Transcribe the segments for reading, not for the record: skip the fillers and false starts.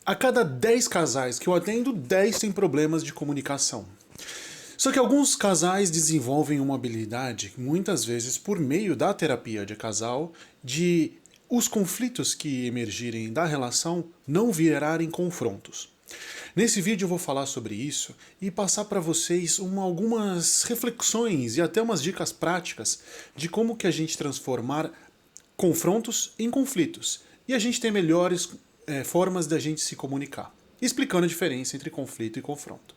A cada 10 casais que eu atendo, 10 têm problemas de comunicação. Só que alguns casais desenvolvem uma habilidade, muitas vezes por meio da terapia de casal, de os conflitos que emergirem da relação não virarem confrontos. Nesse vídeo eu vou falar sobre isso e passar para vocês algumas reflexões e até umas dicas práticas de como que a gente transformar confrontos em conflitos e a gente ter melhores formas da gente se comunicar, explicando a diferença entre conflito e confronto.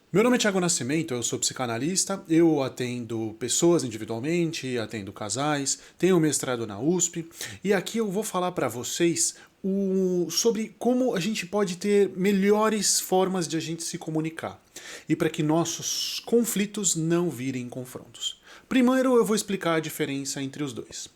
Meu nome é Thiago Nascimento, eu sou psicanalista, eu atendo pessoas individualmente, atendo casais, tenho mestrado na USP e aqui eu vou falar para vocês sobre como a gente pode ter melhores formas de a gente se comunicar e para que nossos conflitos não virem confrontos. Primeiro eu vou explicar a diferença entre os dois.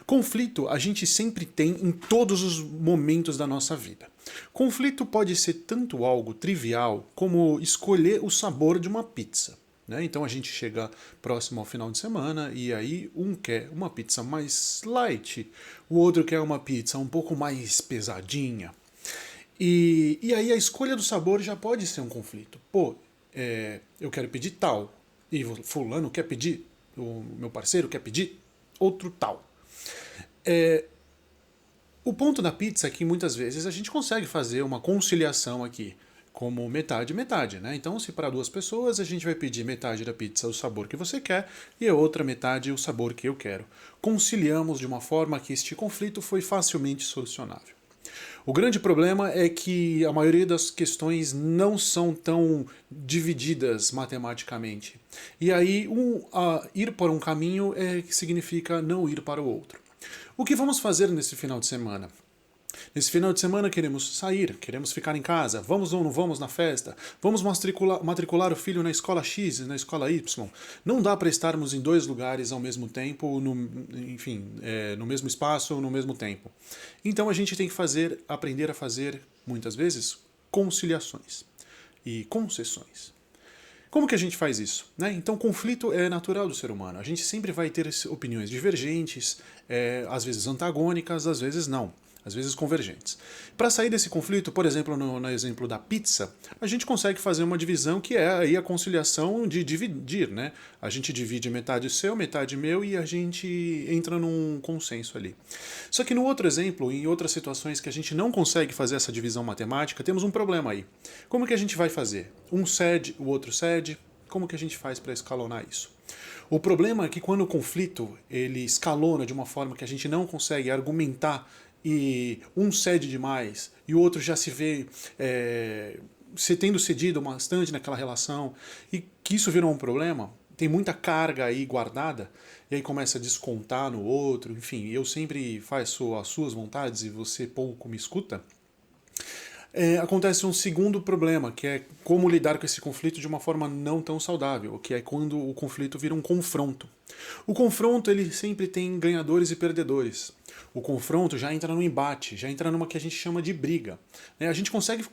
Conflito a gente sempre tem em todos os momentos da nossa vida. Conflito pode ser tanto algo trivial como escolher o sabor de uma pizza. Então a gente chega próximo ao final de semana e aí um quer uma pizza mais light, o outro quer uma pizza um pouco mais pesadinha. E aí a escolha do sabor já pode ser um conflito. Eu quero pedir tal e fulano quer pedir, o meu parceiro quer pedir outro tal. O ponto da pizza é que muitas vezes a gente consegue fazer uma conciliação aqui, como metade metade, Então, se para duas pessoas a gente vai pedir metade da pizza o sabor que você quer e a outra metade o sabor que eu quero. Conciliamos de uma forma que este conflito foi facilmente solucionável. O grande problema é que a maioria das questões não são tão divididas matematicamente. E aí, ir por um caminho significa não ir para o outro. O que vamos fazer nesse final de semana? Nesse final de semana queremos sair, queremos ficar em casa, vamos ou não vamos na festa, vamos matricular o filho na escola X e na escola Y. Não dá para estarmos em dois lugares ao mesmo tempo, no mesmo espaço ou no mesmo tempo. Então a gente tem que aprender a fazer, muitas vezes, conciliações e concessões. Como que a gente faz isso? Então, conflito é natural do ser humano. A gente sempre vai ter opiniões divergentes, às vezes antagônicas, às vezes não. Às vezes convergentes. Para sair desse conflito, por exemplo, no exemplo da pizza, a gente consegue fazer uma divisão que é aí a conciliação de dividir, A gente divide metade seu, metade meu e a gente entra num consenso ali. Só que no outro exemplo, em outras situações que a gente não consegue fazer essa divisão matemática, temos um problema aí. Como que a gente vai fazer? Um cede, o outro cede. Como que a gente faz para escalonar isso? O problema é que quando o conflito ele escalona de uma forma que a gente não consegue argumentar e um cede demais e o outro já se vê tendo cedido bastante naquela relação e que isso virou um problema, tem muita carga aí guardada e aí começa a descontar no outro, enfim, eu sempre faço as suas vontades e você pouco me escuta. Acontece um segundo problema, que é como lidar com esse conflito de uma forma não tão saudável, que é quando o conflito vira um confronto. O confronto ele sempre tem ganhadores e perdedores. O confronto já entra no embate, já entra numa que a gente chama de briga. A gente consegue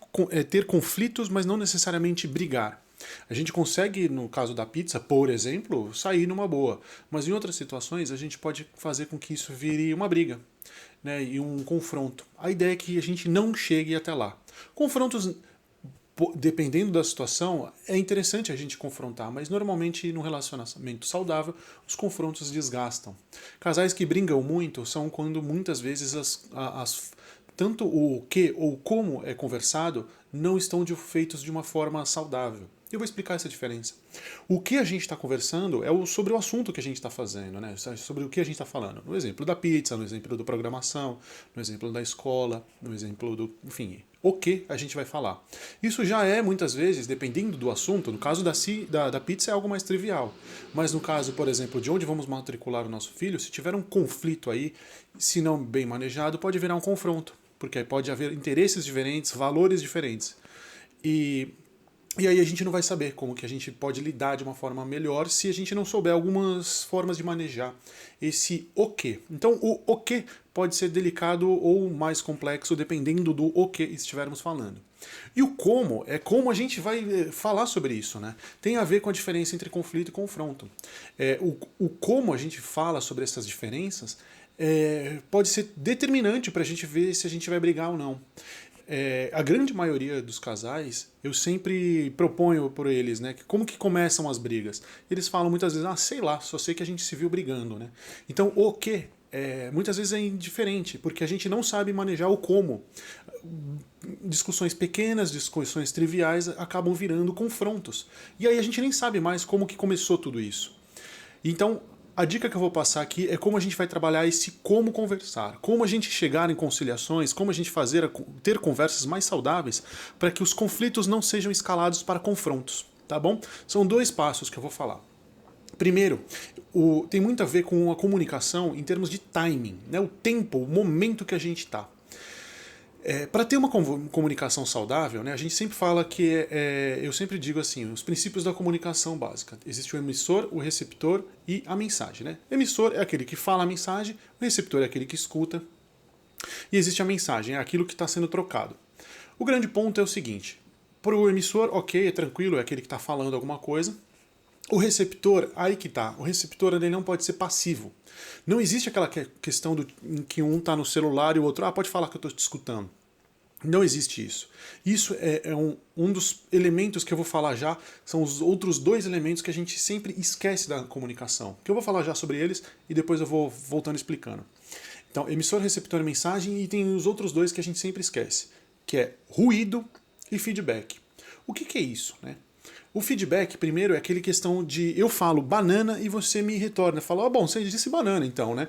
ter conflitos, mas não necessariamente brigar. A gente consegue, no caso da pizza, por exemplo, sair numa boa. Mas em outras situações a gente pode fazer com que isso vire uma briga, e um confronto. A ideia é que a gente não chegue até lá. Confrontos, dependendo da situação, é interessante a gente confrontar, mas normalmente no relacionamento saudável os confrontos desgastam. Casais que brigam muito são quando muitas vezes tanto o que ou como é conversado não estão feitos de uma forma saudável. Eu vou explicar essa diferença. O que a gente está conversando é sobre o assunto que a gente está fazendo, sobre o que a gente está falando. No exemplo da pizza, no exemplo da programação, no exemplo da escola, no exemplo do... enfim, o que a gente vai falar. Isso já é, muitas vezes, dependendo do assunto, no caso da pizza é algo mais trivial. Mas no caso, por exemplo, de onde vamos matricular o nosso filho, se tiver um conflito aí, se não bem manejado, pode virar um confronto. Porque aí pode haver interesses diferentes, valores diferentes. E aí a gente não vai saber como que a gente pode lidar de uma forma melhor se a gente não souber algumas formas de manejar esse o quê. Então o quê pode ser delicado ou mais complexo dependendo do o que estivermos falando. E o como é como a gente vai falar sobre isso, Tem a ver com a diferença entre conflito e confronto. O como a gente fala sobre essas diferenças pode ser determinante para a gente ver se a gente vai brigar ou não. a grande maioria dos casais, eu sempre proponho por eles, né, que como que começam as brigas. Eles falam muitas vezes, sei lá, só sei que a gente se viu brigando, né? Então, o que muitas vezes é indiferente, porque a gente não sabe manejar o como. Discussões pequenas, discussões triviais acabam virando confrontos. E aí a gente nem sabe mais como que começou tudo isso. Então, a dica que eu vou passar aqui é como a gente vai trabalhar esse como conversar, como a gente chegar em conciliações, como a gente ter conversas mais saudáveis para que os conflitos não sejam escalados para confrontos, tá bom? São 2 passos que eu vou falar. Primeiro, tem muito a ver com a comunicação em termos de timing, né? O tempo, o momento que a gente está. Para ter uma comunicação saudável, né, a gente sempre fala que, eu sempre digo assim, os princípios da comunicação básica. Existe o emissor, o receptor e a mensagem. Né? Emissor é aquele que fala a mensagem, o receptor é aquele que escuta, e existe a mensagem, é aquilo que está sendo trocado. O grande ponto é o seguinte, para o emissor, ok, é tranquilo, é aquele que está falando alguma coisa. O receptor, aí que tá, o receptor ele não pode ser passivo. Não existe aquela questão em que um está no celular e o outro, pode falar que eu estou te escutando. Não existe isso. Isso é um dos elementos que eu vou falar já, são os outros 2 elementos que a gente sempre esquece da comunicação. Que eu vou falar já sobre eles e depois eu vou voltando explicando. Então, emissor, receptor e mensagem, e tem os outros 2 que a gente sempre esquece, que é ruído e feedback. O que é isso, né? O feedback, primeiro, é aquele questão de eu falo banana e você me retorna. Fala, bom, você disse banana então, né?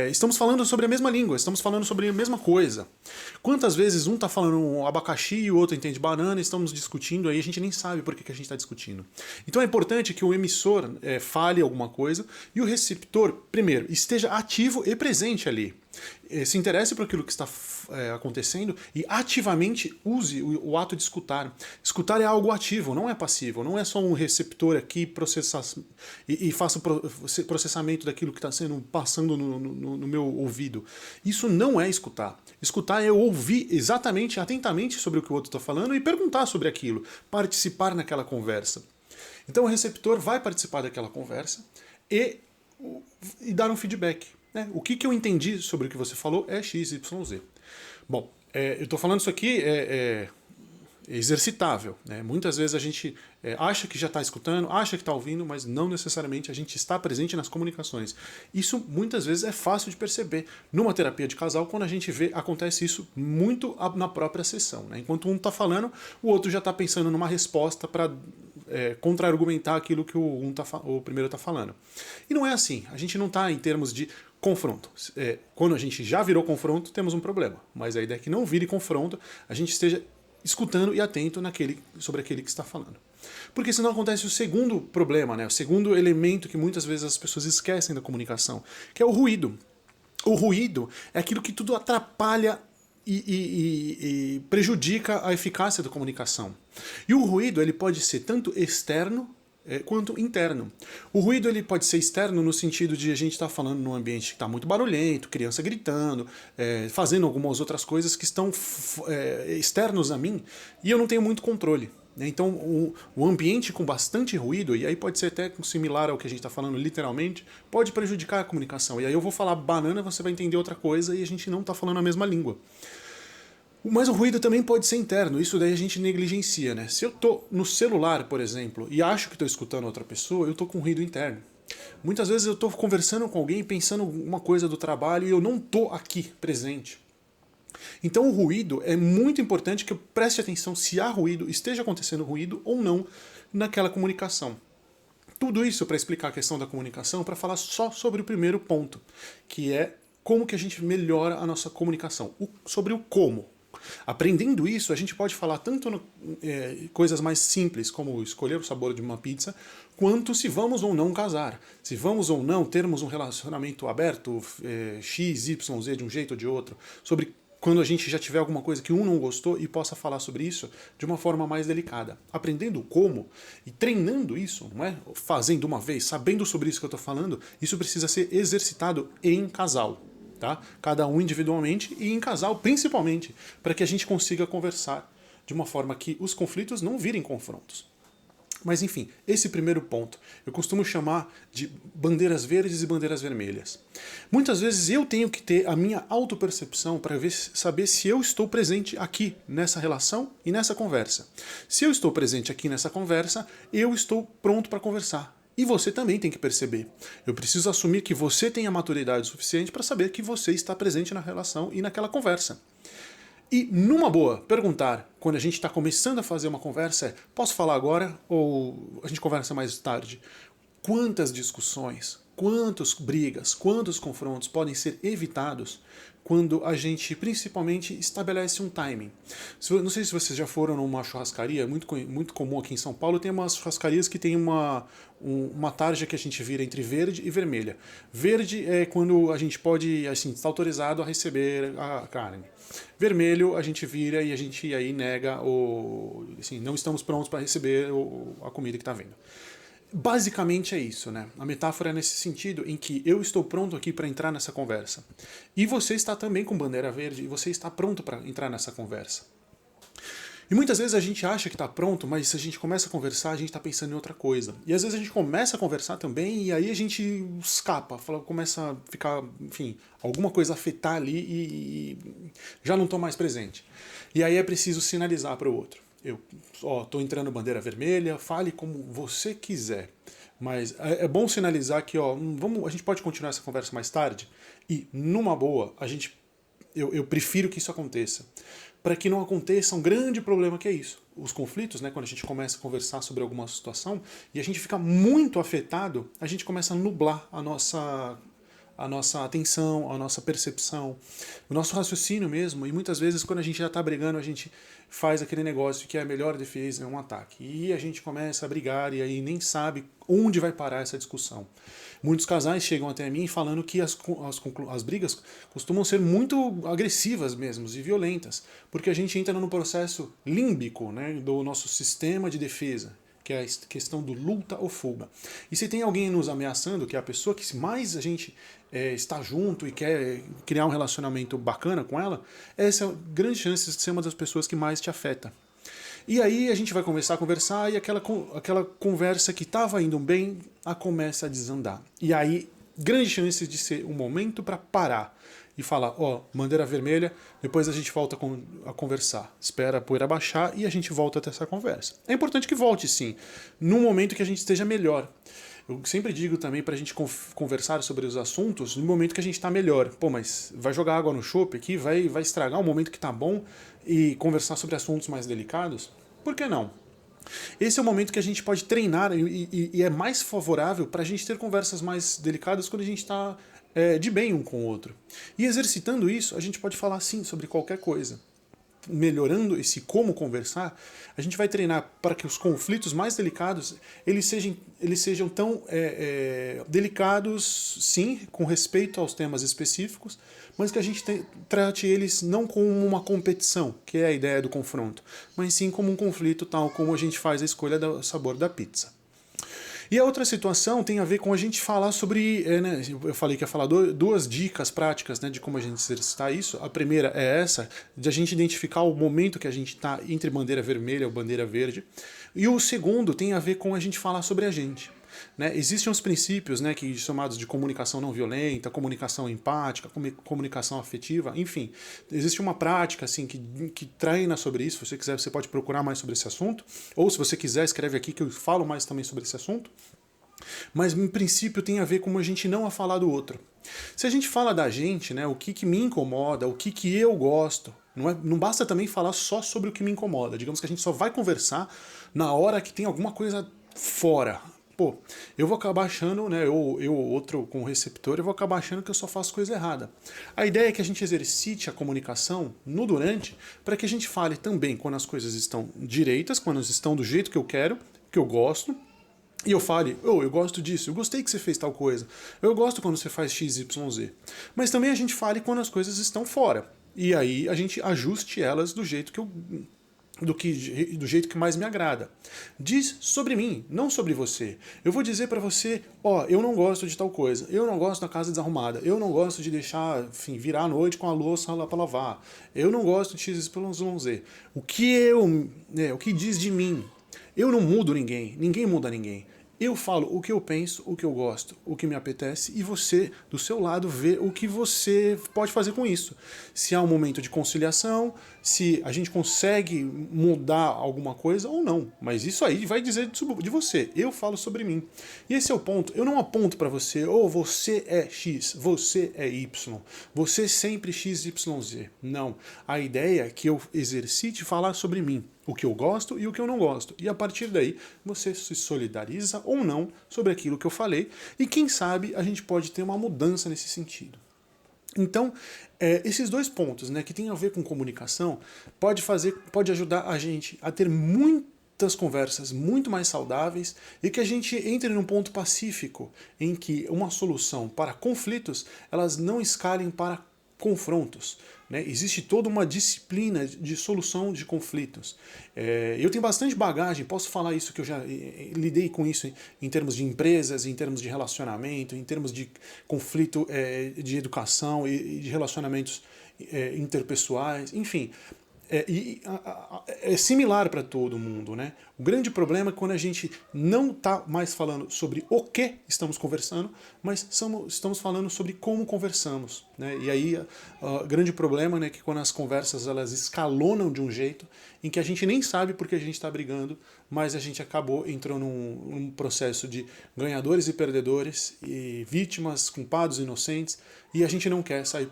Estamos falando sobre a mesma língua, estamos falando sobre a mesma coisa. Quantas vezes um está falando um abacaxi e o outro entende banana, estamos discutindo aí, a gente nem sabe por que a gente está discutindo. Então é importante que o emissor fale alguma coisa e o receptor, primeiro, esteja ativo e presente ali. Se interesse por aquilo que está acontecendo e ativamente use o ato de escutar. Escutar é algo ativo, não é passivo, não é só um receptor aqui e faça o processamento daquilo que está passando no meu ouvido. Isso não é escutar. Escutar é ouvir exatamente, atentamente sobre o que o outro está falando e perguntar sobre aquilo, participar naquela conversa. Então o receptor vai participar daquela conversa e dar um feedback. O que eu entendi sobre o que você falou é X, Y, Z. Bom, eu estou falando isso aqui exercitável. Né? Muitas vezes a gente acha que já está escutando, acha que está ouvindo, mas não necessariamente a gente está presente nas comunicações. Isso muitas vezes é fácil de perceber. Numa terapia de casal, quando a gente vê, acontece isso muito na própria sessão. Né? Enquanto um está falando, o outro já está pensando numa resposta para contra-argumentar aquilo que o primeiro está falando. E não é assim. A gente não está em termos de confronto. Quando a gente já virou confronto, temos um problema. Mas a ideia é que não vire confronto, a gente esteja escutando e atento sobre aquele que está falando. Porque senão acontece o segundo problema, né? O segundo elemento que muitas vezes as pessoas esquecem da comunicação, que é o ruído. O ruído é aquilo que tudo atrapalha e prejudica a eficácia da comunicação. E o ruído ele pode ser tanto externo quanto interno. O ruído ele pode ser externo no sentido de a gente estar falando num ambiente que está muito barulhento, criança gritando, fazendo algumas outras coisas que estão externos a mim e eu não tenho muito controle. Então o ambiente com bastante ruído, e aí pode ser até similar ao que a gente está falando literalmente, pode prejudicar a comunicação. E aí eu vou falar banana, você vai entender outra coisa e a gente não está falando a mesma língua. Mas o ruído também pode ser interno, isso daí a gente negligencia, né? Se eu estou no celular, por exemplo, e acho que estou escutando outra pessoa, eu estou com ruído interno. Muitas vezes eu estou conversando com alguém, pensando uma coisa do trabalho e eu não estou aqui, presente. Então o ruído é muito importante que eu preste atenção se há ruído, esteja acontecendo ruído ou não naquela comunicação. Tudo isso para explicar a questão da comunicação, para falar só sobre o primeiro ponto, que é como que a gente melhora a nossa comunicação, sobre o como. Aprendendo isso, a gente pode falar tanto coisas mais simples, como escolher o sabor de uma pizza, quanto se vamos ou não casar. Se vamos ou não termos um relacionamento aberto, X, Y, Z, de um jeito ou de outro. Sobre quando a gente já tiver alguma coisa que um não gostou e possa falar sobre isso de uma forma mais delicada. Aprendendo como e treinando isso, não é? Fazendo uma vez, sabendo sobre isso que eu estou falando, isso precisa ser exercitado em casal. Tá? Cada um individualmente e em casal principalmente, para que a gente consiga conversar de uma forma que os conflitos não virem confrontos. Mas enfim, esse primeiro ponto eu costumo chamar de bandeiras verdes e bandeiras vermelhas. Muitas vezes eu tenho que ter a minha autopercepção para saber se eu estou presente aqui nessa relação e nessa conversa. Se eu estou presente aqui nessa conversa, eu estou pronto para conversar. E você também tem que perceber. Eu preciso assumir que você tem a maturidade suficiente para saber que você está presente na relação e naquela conversa. E, numa boa, perguntar, quando a gente está começando a fazer uma conversa, é: posso falar agora ou a gente conversa mais tarde? Quantas discussões, quantas brigas, quantos confrontos podem ser evitados quando a gente, principalmente, estabelece um timing? Não sei se vocês já foram numa churrascaria, muito comum aqui em São Paulo, tem umas churrascarias que tem uma tarja que a gente vira entre verde e vermelha. Verde é quando a gente pode, assim, está autorizado a receber a carne. Vermelho a gente vira e a gente aí nega, assim, não estamos prontos para receber a comida que está vindo. Basicamente é isso, né? A metáfora é nesse sentido, em que eu estou pronto aqui para entrar nessa conversa. E você está também com bandeira verde e você está pronto para entrar nessa conversa. E muitas vezes a gente acha que está pronto, mas se a gente começa a conversar, a gente está pensando em outra coisa. E às vezes a gente começa a conversar também e aí a gente escapa, começa a ficar, enfim, alguma coisa afetar ali e já não estou mais presente. E aí é preciso sinalizar para o outro. Eu estou entrando bandeira vermelha, fale como você quiser. Mas é bom sinalizar que a gente pode continuar essa conversa mais tarde e, numa boa, eu prefiro que isso aconteça. Para que não aconteça um grande problema que é isso. Os conflitos, né, quando a gente começa a conversar sobre alguma situação e a gente fica muito afetado, a gente começa a nublar a nossa atenção, a nossa percepção, o nosso raciocínio mesmo. E muitas vezes, quando a gente já está brigando, a gente faz aquele negócio que é a melhor defesa é um ataque. E a gente começa a brigar e aí nem sabe onde vai parar essa discussão. Muitos casais chegam até mim falando que as brigas costumam ser muito agressivas mesmo e violentas, porque a gente entra no processo límbico, né, do nosso sistema de defesa, que é a questão do luta ou fuga. E se tem alguém nos ameaçando, que é a pessoa que mais a gente está junto e quer criar um relacionamento bacana com ela, essa é a grande chance de ser uma das pessoas que mais te afeta. E aí a gente vai começar a conversar e aquela conversa que estava indo bem, começa a desandar. E aí, grande chance de ser um momento para parar e falar: bandeira vermelha, depois a gente volta a conversar. Espera a poeira baixar e a gente volta a ter essa conversa. É importante que volte, sim, num momento que a gente esteja melhor. Eu sempre digo também para a gente conversar sobre os assuntos no momento que a gente está melhor. Mas vai jogar água no chope aqui, vai estragar o momento que está bom e conversar sobre assuntos mais delicados? Por que não? Esse é o momento que a gente pode treinar e é mais favorável para a gente ter conversas mais delicadas quando a gente está de bem um com o outro. E exercitando isso, a gente pode falar sim sobre qualquer coisa. Melhorando esse como conversar, a gente vai treinar para que os conflitos mais delicados eles sejam tão delicados, sim, com respeito aos temas específicos, mas que a gente trate eles não como uma competição, que é a ideia do confronto, mas sim como um conflito, tal como a gente faz a escolha do sabor da pizza. E a outra situação tem a ver com a gente falar sobre, eu falei que ia falar duas dicas práticas, né, de como a gente exercitar isso. A primeira é essa, de a gente identificar o momento que a gente está entre bandeira vermelha ou bandeira verde. E o segundo tem a ver com a gente falar sobre a gente. Né? Existem os princípios, né, chamados de comunicação não violenta, comunicação empática, comunicação afetiva, enfim. Existe uma prática assim, que treina sobre isso. Se você quiser, você pode procurar mais sobre esse assunto. Ou se você quiser, escreve aqui que eu falo mais também sobre esse assunto. Mas, em princípio, tem a ver com a gente não falar do outro. Se a gente fala da gente, né, o que me incomoda, o que eu gosto, não basta também falar só sobre o que me incomoda. Digamos que a gente só vai conversar na hora que tem alguma coisa fora. Eu vou acabar achando, né, outro com o receptor, eu vou acabar achando que eu só faço coisa errada. A ideia é que a gente exercite a comunicação no durante, para que a gente fale também quando as coisas estão direitas, quando elas estão do jeito que eu quero, que eu gosto, e eu fale: eu gosto disso, eu gostei que você fez tal coisa, eu gosto quando você faz X, Y, Z. Mas também a gente fale quando as coisas estão fora. E aí a gente ajuste elas do jeito do jeito que mais me agrada. Diz sobre mim, não sobre você. Eu vou dizer pra você: eu não gosto de tal coisa, eu não gosto da casa desarrumada, eu não gosto de deixar, enfim, virar a noite com a louça lá pra lavar, eu não gosto de X, Y, Z. O que diz de mim? Eu não mudo ninguém, ninguém muda ninguém. Eu falo o que eu penso, o que eu gosto, o que me apetece, e você, do seu lado, vê o que você pode fazer com isso. Se há um momento de conciliação, se a gente consegue mudar alguma coisa ou não. Mas isso aí vai dizer de você. Eu falo sobre mim. E esse é o ponto. Eu não aponto para você, ou você é X, você é Y. Você sempre X, Y, Z. Não. A ideia é que eu exercite falar sobre mim. O que eu gosto e o que eu não gosto. E a partir daí, você se solidariza ou não sobre aquilo que eu falei. E quem sabe a gente pode ter uma mudança nesse sentido. Então, esses dois pontos, né, que tem a ver com comunicação, pode ajudar a gente a ter muitas conversas muito mais saudáveis e que a gente entre num ponto pacífico em que uma solução para conflitos, elas não escalem para confrontos. Né? Existe toda uma disciplina de solução de conflitos. Eu tenho bastante bagagem, posso falar isso, que eu já lidei com isso em termos de empresas, em termos de relacionamento, em termos de conflito de educação e de relacionamentos interpessoais, enfim. É similar para todo mundo, né? O grande problema é quando a gente não está mais falando sobre o que estamos conversando, mas estamos falando sobre como conversamos, né? E aí o grande problema, né, é que quando as conversas elas escalonam de um jeito em que a gente nem sabe porque a gente está brigando, mas a gente acabou entrando num processo de ganhadores e perdedores, e vítimas, culpados, inocentes, e a gente não quer sair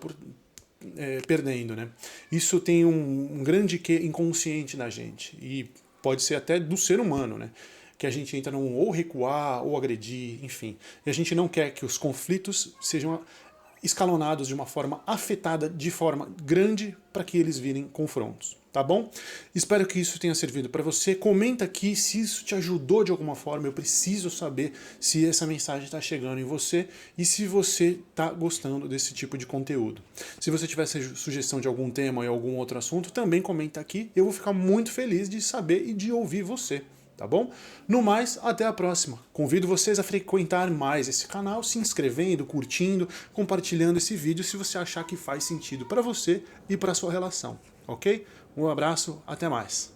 perdendo, né? Isso tem um grande quê inconsciente na gente, e pode ser até do ser humano, né? Que a gente entra num ou recuar, ou agredir, enfim. E a gente não quer que os conflitos sejam escalonados de uma forma afetada, de forma grande, para que eles virem confrontos. Tá bom? Espero que isso tenha servido para você. Comenta aqui se isso te ajudou de alguma forma. Eu preciso saber se essa mensagem está chegando em você e se você está gostando desse tipo de conteúdo. Se você tiver sugestão de algum tema ou algum outro assunto, também comenta aqui. Eu vou ficar muito feliz de saber e de ouvir você. Tá bom? No mais, até a próxima. Convido vocês a frequentar mais esse canal, se inscrevendo, curtindo, compartilhando esse vídeo se você achar que faz sentido para você e para sua relação, ok? Um abraço, até mais.